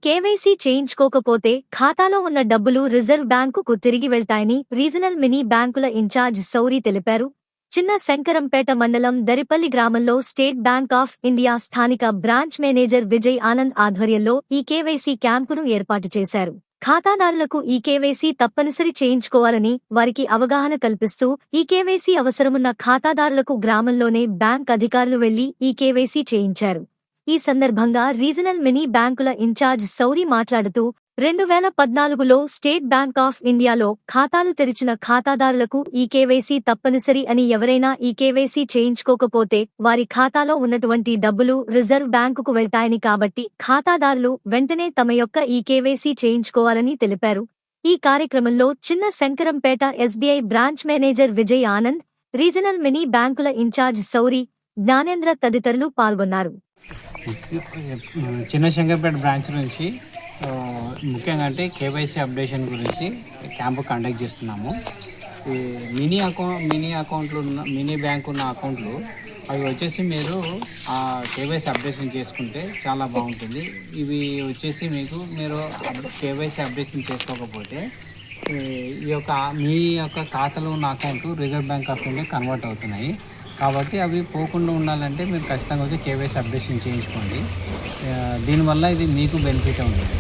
KYC చేయించుకోకపోతే ఖాతాలో ఉన్న డబ్బులు రిజర్వ్ బ్యాంకుకు తిరిగి వెళ్తాయని రీజనల్ మినీ బ్యాంకుల ఇన్ఛార్జ్ సౌరి తెలిపారు. చిన్న శంకరంపేట మండలం దరిపల్లి గ్రామంలో స్టేట్ బ్యాంక్ ఆఫ్ ఇండియా స్థానిక బ్రాంచ్ మేనేజర్ విజయ్ ఆనంద్ ఆధ్వర్యంలో ఈ కేవైసీ క్యాంపును ఏర్పాటు చేశారు. ఖాతాదారులకు ఈ కేవైసీ తప్పనిసరి చేయించుకోవాలని వారికి అవగాహన కల్పిస్తూ ఈ కేవైసీ అవసరమున్న ఖాతాదారులకు గ్రామంలోనే బ్యాంక్ అధికారులు వెళ్లి ఈ కేవైసీ చేయించారు. ఈ సందర్భంగా రీజనల్ మినీ బ్యాంకుల ఇన్ఛార్జ్ సౌరి మాట్లాడుతూ 2014లో స్టేట్ బ్యాంక్ ఆఫ్ ఇండియాలో ఖాతాలు తెరిచిన ఖాతాదారులకు ఈ కేవైసీ తప్పనిసరి అని, ఎవరైనా ఈ కేవైసీ చేయించుకోకపోతే వారి ఖాతాలో ఉన్నటువంటి డబ్బులు రిజర్వ్ బ్యాంకుకు వెళ్తాయని, కాబట్టి ఖాతాదారులు వెంటనే తమ యొక్క ఈ కేవైసీ చేయించుకోవాలని తెలిపారు. ఈ కార్యక్రమంలో చిన్న Shankarampet SBI branch manager Vijay Anand, regional mini బ్యాంకుల ఇన్ఛార్జ్ సౌరి, జ్ఞానేంద్ర తదితరులు పాల్గొన్నారు. చిన్న శంకర్పేట బ్రాంచ్ నుంచి ముఖ్యంగా అంటే కేవైసీ అప్డేషన్ గురించి క్యాంపు కండక్ట్ చేస్తున్నాము. ఈ మినీ అకౌంట్లు ఉన్న మినీ బ్యాంక్ ఉన్న అకౌంట్లు అవి వచ్చేసి మీరు ఆ కేవైసీ అప్డేషన్ చేసుకుంటే చాలా బాగుంటుంది. ఇవి వచ్చేసి మీరు కేవైసీ అప్డేషన్ చేసుకోకపోతే మీ యొక్క ఖాతాలో ఉన్న account reserve bank of India convert అవుతున్నాయి. కాబట్టి అవి పోకుండా ఉండాలంటే మీరు ఖచ్చితంగా వచ్చి కేవైసీ అప్డేషన్ చేయించుకోండి. దీనివల్ల ఇది మీకు బెనిఫిట్ ఉంటుంది.